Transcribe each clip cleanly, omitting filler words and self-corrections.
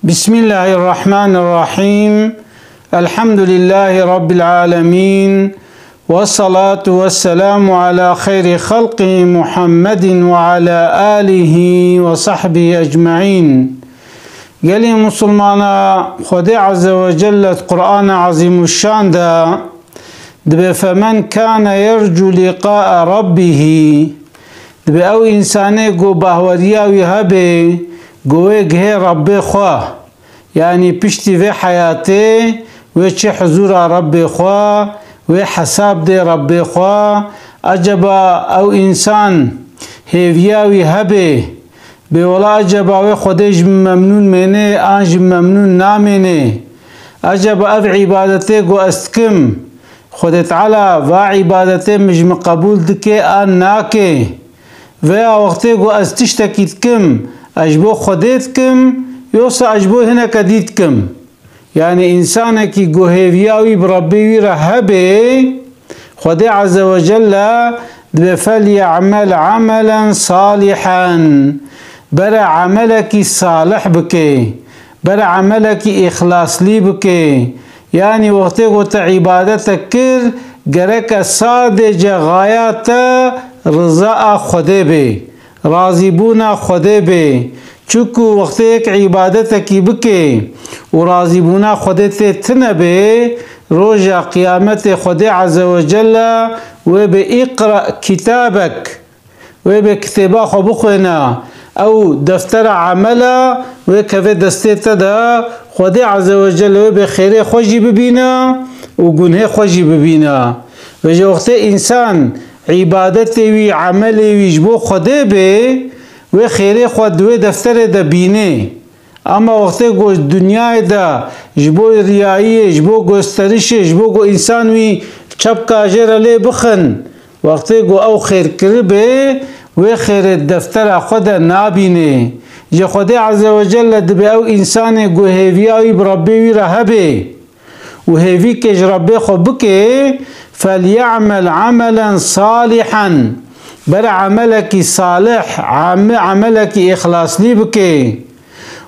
بسم الله الرحمن الرحيم. الحمد لله رب العالمين، والصلاة والسلام على خير خلقه محمد وعلى آله وصحبه أجمعين. قال مسلمانا خدي عز وجل القرآن عظيم الشان دا فمن كان يرجو لقاء ربه دبي او انسانه گو باوریا وی هبه گوه گه رب خواه، يعني پشتی و حیاته و چه حضور رب خواه و حساب ده رب خواه. اجبا او انسان هیویا وی هبه به ولا اجبا و خودش ممنون منه آنج ممنون نامنه. اجبا او عبادته گو استکم خود تعالی و عبادته مجم قبول دکه آن ناکه و وقتی گو از تشتکید کم اجبو خودت کم یوسا اجبو هنه کدید کم. يعني انسان کی گو هیویاوی بربیوی رهبه خود عز وجل فليعمل عملا صالحا، برا عملك صالح بكي، برا عملك اخلاص لي بكي. يعني وقتی گو تا عبادتك كر گرک صادج غایات رضا خده بی، راضی بونا خده بی. چونکو وقتی ایک عبادت کی بکی و راضی بونا خده تنه بی، روژا قیامت خده عز وجل و بی اقرأ کتابک و بی کتابا خو بخوینا او دفتر عملا و کفه دسته تدا خده عز وجل و بی خیره خوشی ببینا و گنه خوشی ببینا. و جو وقتی انسان عبادتي وي عملي وي جبو خده بي و خيري خود و دفتر دا بيني. اما وقت گو دنیا دا جبو ريائي جبو گوسترش جبو گو انسان وي چپ کاجر لي بخن وقت گو او خير کربه و خير دفتر خود نابيني. جي خده عز وجل دبي او انسان گو هيوياوي بربي وي رهبه و هيوي كج ربي خو بكي فليعمل عملا صالحا، بر عملك صالح عملك إخلاص لي بكي،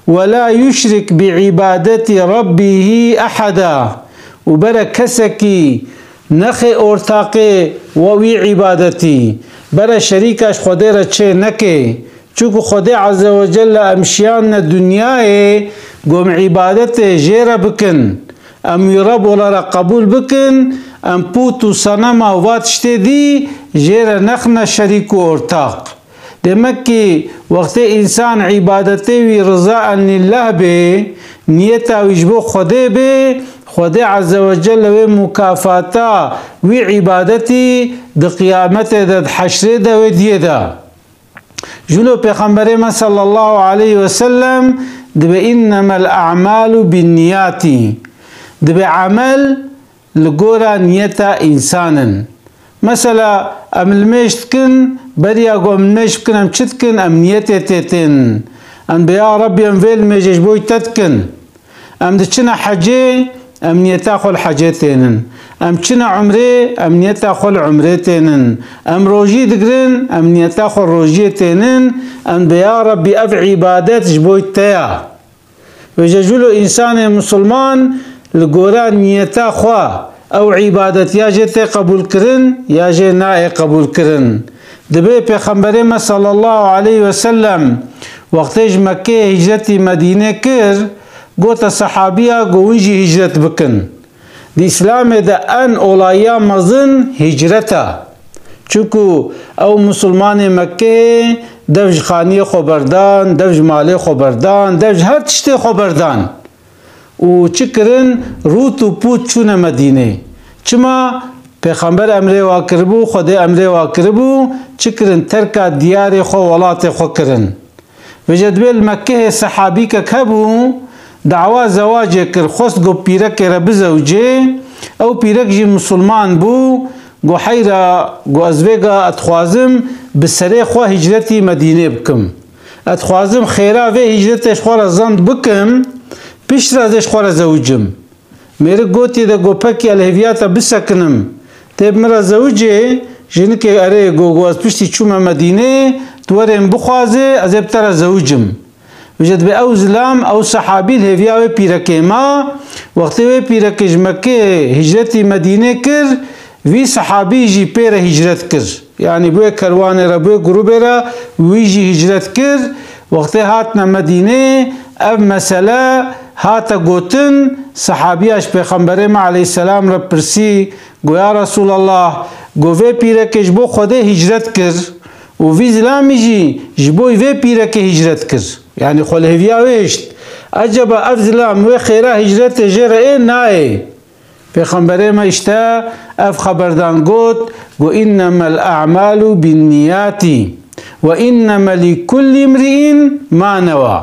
ولا يشرك بعبادة ربه أحدا، وبر كسكي نخي أورتاقي ووي عبادتي بر شريكاش خديرة چه نكي. چوكو خدي عز وجل أمشيان الدنيا قوم عبادته جيرا بكن ام يرب ولا قبول بكن ام بوتو صنما واتشتي دي جير نخنا شريك ورتاق. دمكي وقت انسان عبادتي ورضاء لله به نيتا ويجبو خده به خده عز وجل ومكافاتا وعبادتي دي قيامته دي حشره ده وديه ده. جلو پیغمبر صلى الله عليه وسلم دي انما الاعمال بالنيات، دبي عمل لقورا نيتا انسانا. مثلا ام المشتكن بريا قوم المشتكن ام تشتكن ام نيتا تيتن ام بيا ربي ام فيل ميجيش بوي تتكن ام دتشنا حجي ام نيتا خل حجيتينن ام تشنا عمري ام نيتا خل عمريتينن ام روجي دقرن ام نيتا خل روجيتينن ام بيا ربي اف عبادات جبوي تيا. وججولو انسان مسلمان لقورا نيتا خوا او عبادت يا جيت قبول كرن يا جي ناي قبول كرن. دبي پیغمبر صلى الله عليه وسلم وقتش مكه هجرتي مدينه كر قوت صحابيه قويجي هجرت بكن دي اسلام دا ان اولايا مزن هجرتا. چونكو او مسلمان مكه دفج خاني خبردان دفج مالي خبردان دفج هر تشتي خبردان و چکرن روت و پوت چونه مدینه. چما پیغمبر امره واکربو خود امره واکربو چکرن ترکا دیار خو ولات خو کرن. و جدبل مکه صحابی که کبو دعوا زواج کر خست گو پیرک رب زوجه او پیرک جی مسلمان بو گو حیرا گو ازویگا اتخوازم بسره خو هجرتی مدینه بکم، اتخوازم خیره و هجرتش خو رزاند بکم پیش رازش خوره زوجم. میره گوتی ده گوپکی الهویاتا بسکنم تیب مرا زوجه جنکه اره گو از پشتی چوم مدینه دورم بخوازه از ابتر زوجم. و وجد به او زلام او صحابی الهویا و پیرکه ما وقتی و پیرکش مکه هجرت مدینه کر وی صحابی جی پیر هجرت کر یعنی بوی کروان را بوی گروب را وی جی هجرت کر وقتی هاتنا مدینه او مسئله هاتا گوتن صحابیش پیغمبر ما علیه السلام را پرسی گو یا رسول الله گو وی پیرکش بو خود هجرت کر و وی زلامی جی جبوی وی پیرک هجرت کر یعنی خل هویا ویشت عجب اف زلام و خیره هجرت جرعه نای پیغمبر ما اشتا اف خبردان گوت گو انما الاعمال بالنیات و انما لكل امرئ ما نوى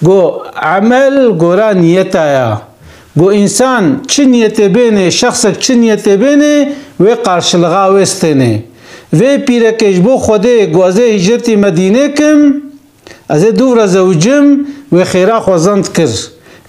گو عمل گورا نیت آیا گو انسان چه نیت بینه شخص چه نیت بینه و قارشلغا وستنه و پیرکش بو خوده گوازه هجرت مدینه کم از دور زوجم و خیره خوزند کر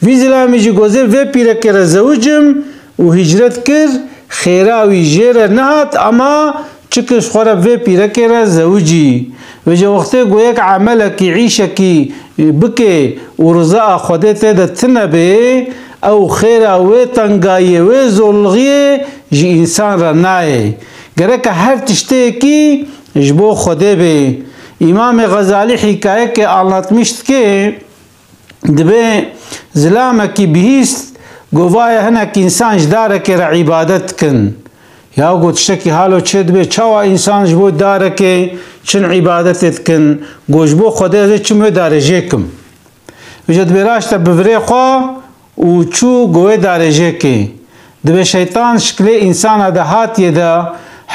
وی زلامی جی گوزه و پیرک را زوجم و هجرت کر خیره وی جیر نهات اما چکش خورا و پیرک را زوجی و جا وقتی گو یک عمل کی عیشه کی بکه و رضا خوده تیده تنبه او خیره و تنگایه و زلغیه جی انسان را نایه گره که هر تشته کی جبو خوده به امام غزالی حکایه که آلاتمشت که دبه زلامه کی بهیست گواه هنک انسان جداره که را عبادت کن یا گو تشتکی حالو چه دبه چوا انسان جبو داره که چن عبادتت کن گو جبو خوده ازه چمو داره جیکم وجد براشتا ببره خواه و چو گوه داره جیکه دبه شیطان شکل انسان ده هاتیه ده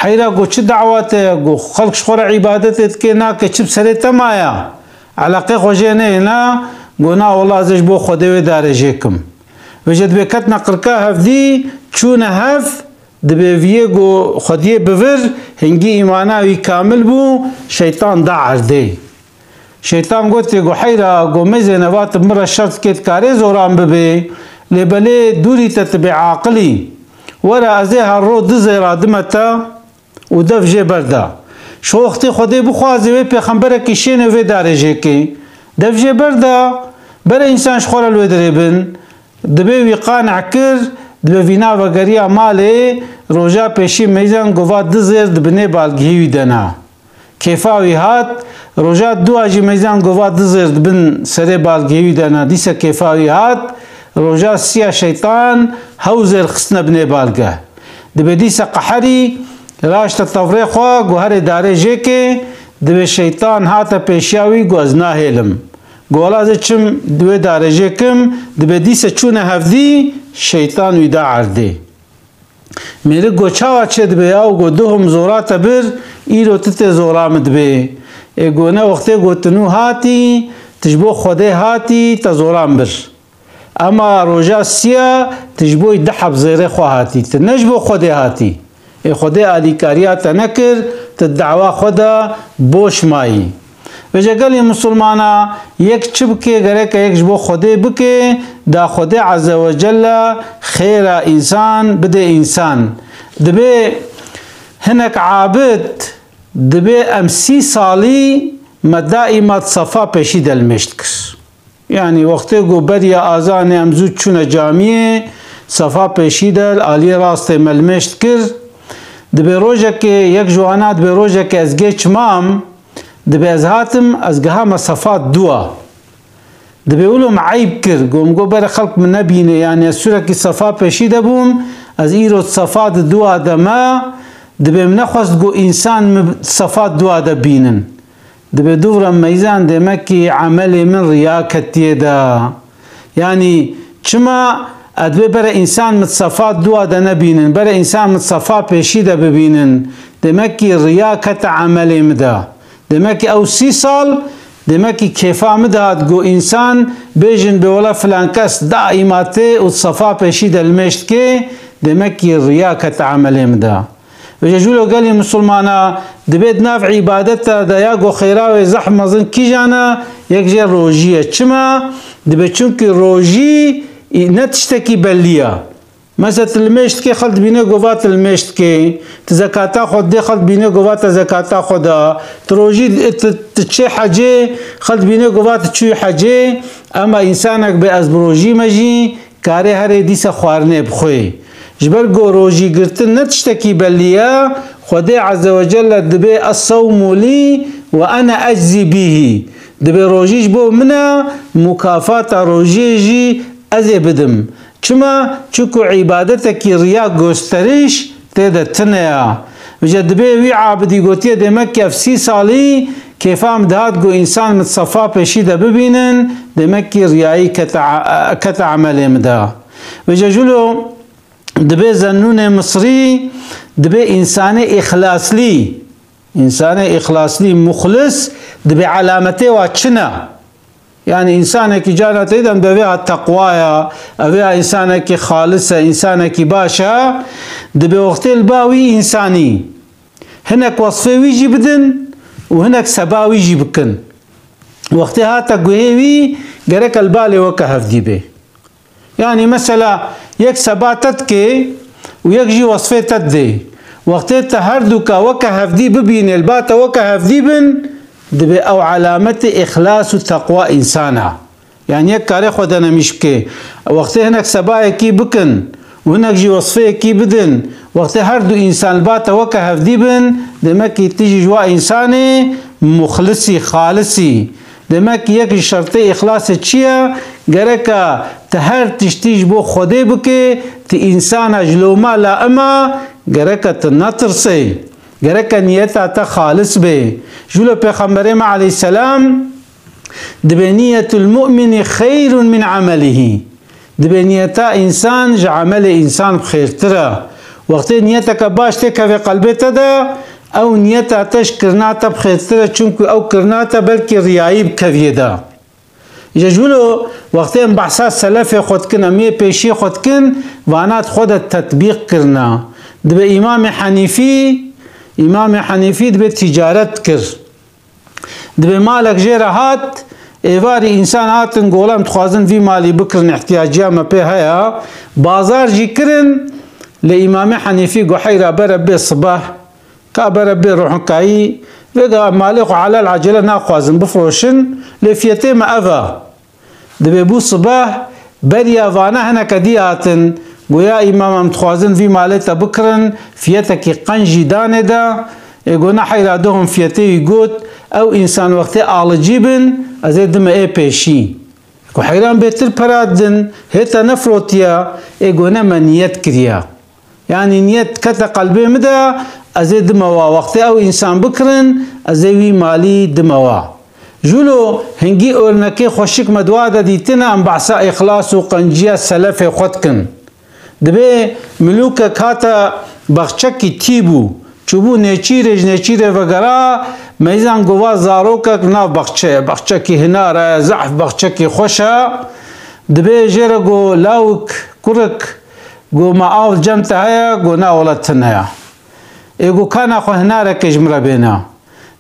حیرا گو چه دعواته گو خلق شخور عبادتت که نا که چه بسره تمایا علاقه خوشه نه گو نا والله ازش بو خوده و داره جیکم وجد بکت نقرکه هفدی چون هف دبه ویه گو خودیه بور هنگی ایماناوی کامل بو شیطان دا عرده شیطان گوته گو حیرا گو مزه نوات مرا شرط کت کاره زوران ببه لبله دوری تتبع عاقلی ورا ازه هر رو دزه رادمتا و دف جه برده شو وقتی خوده بخوازه و پیغمبره کشینه و داره جه که دف جه برده بر انسان شخوره لو دربن دبه وی قانع کر دبه وینا و گریا ماله روژا پیشی میزن گوه دزر دبنه بالگیوی دنا کیفاوی هات روژا دو آجی میزن گوه دزر دبن سره بالگیوی دنا دیسا کیفاوی هات روژا سیا شیطان هوزر خسنه بنه بالگه دبه دیسا قحری راشت تفریح خواه گو هر داره جه که دبه شیطان هاتا پیشیاوی گو از ناهیلم گو الازه چم دوی داره جه کم دبه دیسه چونه هفدی شیطان ویدا عرده میره گو چاوا چه دبه او گو دو هم زوراتا بر ایرو تت زورام دبه گو نه وقتی گو تنو هاتی تجبو خوده هاتی تا زورام بر اما روژا سیا تجبوی دحب زیره خواه هاتی تنجبو خوده هاتی خوده آلیکاریات نکر تدعوا خدا بوش مایی و جگل مسلمانا یک چب که گره که یک جبو خوده بکه دا خوده عز و جل خیر انسان بده انسان دبه هنک عابد دبه امسی سالی مدائمات صفا پیشی دلمشت کس یعنی وقتی گو بریا آزان امزود چونه جامعه صفا پیشی دل آلی راست ملمشت کر دبه روژه که یک جوانا دبه روژه که از گه چمام دبه از هاتم از گه هم صفات دوا دبه اولو معیب کر گوم گو بر خلق من نبینه یعنی از سوره که صفا پیشیده بوم از ایرو صفات دوا دما دبه منخواست گو انسان صفات دوا دا بینن دبه دورم میزان دمه که عمل من ریاکتیه دا یعنی چما ادوی برای انسان متصفات دوا دا نبینن برای انسان متصفات پیشیده ببینن دمکی ریاکت عملی مده دمکی او 30 سال دمکی کیفا مدهد گو انسان بیجن بولا فلان کس دائماته و صفا پیشیده المشت که دمکی ریاکت عملی مده و جلو قال مسلمانا دبید ناف عبادتا دا یاگو خیراوی زحمه زن کی جانا یک جه روژیه چما دبید چونکه روژی نتشتکی بلیه مثلا المشت که خلط بینه گوات المشت که تزکاتا خود ده خلط بینه گوات زکاتا خودا تروجی تچه حجه خلط بینه گوات چوی حجه اما انسانک به از بروجی مجی کاره هر دیس خوارنه بخوی جبر گو روجی گرتن نتشتکی بلیا خدا عز وجل دبي الصوم لي وأنا أجزي به دبي روجيش بو منا مكافأة روجيجي أزي بدم كما چكو عبادتك رياء گوستريش تيدا تنيا وجا دبي وي عابدي قوتيه دي مكة في 6 سالي كيفام دهات قو إنسان متصفا بشيدة ببينن دي مكة ريائي كتعمل مدا وجا جلو دبي زنون مصري دبي إنسان إخلاصلي مخلص دبي علامته واتشنا يعني إنسانك جانا تيدم دبيها التقوى أبيها إنسانك خالصة إنسانك باشا دبي وقت الباوي إنساني هناك وصفه ويجي بدن وهناك سبا ويجي بكن وقتها تقويوي قرك البالي وكهف ديبه يعني مثلا يك سباتتك ويجي وصفه تدي وقت تهردك وكهف دي ببين البات وكهف دي بن دبي او علامة اخلاص وتقوى انسانا يعني يك كاري خدنا مشكي وقت هناك سبايا كي بكن وهناك جي وصفه كي بدن وقت هردو انسان البات وكهف دي بن دمك تيجي جوا انساني مخلصي خالصي دمك يك شرطي اخلاص تشيا گرکا تهر تشتیج بو خوده بکه تی انسان جلوما لا اما گرکا تنطرسي گرکا نیتا تا خالص به جلو پیغمبر ما علیه السلام دبنية المؤمن خير من عمله دبنيتا انسان جعمل انسان بخير ترى وقت نيتك باش تكا في قلبه دا او نيتا تشكرناتا بخير ترى چونكو او كرناتا بلكي ريائي بكفيدا جلو وقتی بحثات سلف خود کن امی پیشی خود کن وانات خود تطبیق کرنا دبی امام حنیفی دبی تجارت کر دبی مالک جیر هات ایواری انسان هاتن گولم تخوازن وی مالی بکرن احتیاجیا ما پی هیا بازار جی کرن لامام حنیفی گو حیرا بربی صباح کا بربی روحن کایی وگا مالک على العجله ناخوازن بفروشن لفيتي ما أفا دبي بو صباح بريا فانا هنا كدياتن ويا إمام متخوازن في مالتا بكرن فيتك قنجي دانه دا يقولنا حيرادوهم فيتي يقول أو إنسان وقتي آل جيبن أزيد ما بيشي كو حيران بيتر برادن هيتا نفروتيا يقولنا ما نيت كريا يعني نيت كتا قلبي مدى أزيد دموا وقتي أو إنسان بكرن أزيوي مالي دموا جلو هنگی اولنکی خوشک مدواده دیتنا ام بعثا اخلاص و قنجیه سلف خودکن دبی ملوک کاتا بخچکی تیبو چوبو نیچیره وگرا میزان گوا زاروکک ناف بخچکی هناره زعف بخچکی خوشه دبی جره گو لاوک کرک گو معاول جمتا هیا گو ناولتن هیا ایگو کانا خو هنارک اجمره بینا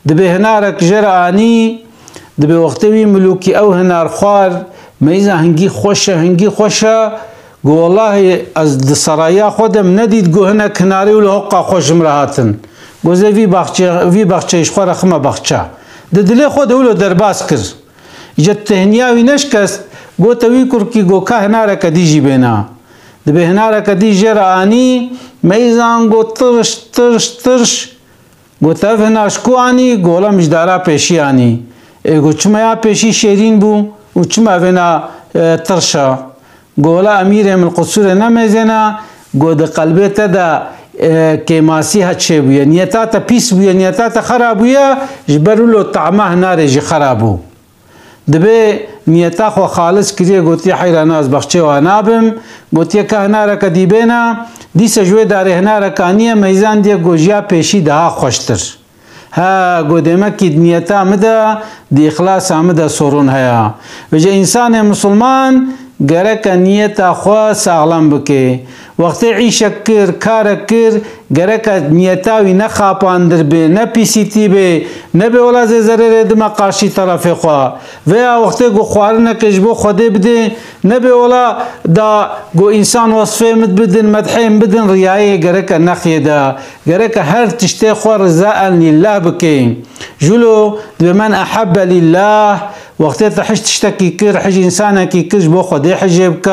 دبی هنارک جره آنی دبي وقتوي ملوكي او هنار خوار ميزا هنگي خوشه قو والله از دسرايا خودم نديد قو هنا كناري ولهقا خوش مرهاتن قو زي في باخچه خوار خما باخچه دلي خود اولو درباس كر جت تهنياوي نشكست قو توي كركي قو كا هنارا كديجي بينا دبي هنارا كديجي راني ميزان قو ترش قو تاف هنا شكو اني قو لا مش دارا پیشي اني ایگو چما یا پیشی شیرین بو و چما وینا ترشا گولا امیر من قصور نمیزنا گو ده قلبه تا دا کماسی هچه بویا نیتا تا پیس بویا نیتا تا خراب بویا جبرو لو طعمه ناره جی خرابو دبی نیتا خو خالص کریه گوتی حیران از بخچه و نابم گوتی که هناره که دیبینا دی سجوه داره هناره کانیه میزان دیه گوجیا پیشی ده خوشتر ها قدامك نيتا مدى دي إخلاص مدى سورون هيا وجه إنسان مسلمان گرک نیت خوا ساغلم بکه وقت عیشه کر کار کر گرک نیتاوی نخاپاندر به نه پیسیتی به نه به اولا زره دم قاشی طرف خوا و وقت گو خوارنه کش بو خوده بده نه به اولا دا گو انسان وصفه مد بدن مدحیم بدن ریایه گرک نخیه دا گرک هر تشته خوا رضاء لله بکه جلو بمن احب لله وقت تحش تشتكي كر حج إنسانك كر جبو خدي حجبك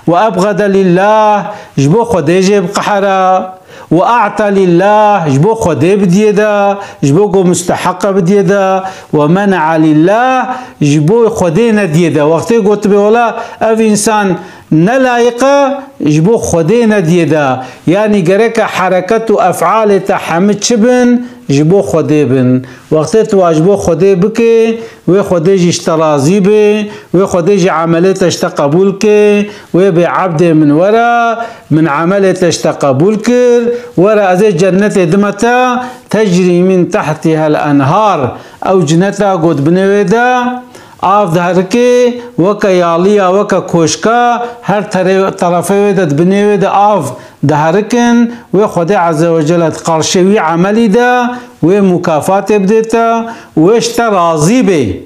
وأبغض لله جبو خدي جب قحرا وأعطى لله جبو خدي بديدا جبو مستحق بديدا ومنع لله جبو خدي نديدا وقت قلت بولا أف إنسان نلايقة جبو خدي نديدا يعني جرك حركة وأفعال تحمد شبن جبو خدي بن وقت تواجبو خدي بكي و خدي جي اشترازي بي و خدي جي عملت اشتقبول كي و بعبد من ورا من عملت اشتقبول كر ورا ازي جنة دمتا تجري من تحتها الانهار او جنتا قد بنويدا آف دهركي وكا ياليا وكا كوشكا هر طرفي دد بنيوي دا آف دهركن و خدا عز وجل قرشوي عملي دا و مكافات بديتا واشتا راضي بي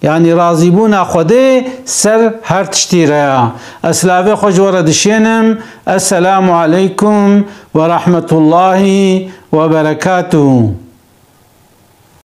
يعني راضيبون خدا سر هر تشتيريا اسلافي خوش وردشينم السلام عليكم ورحمة الله وبركاته.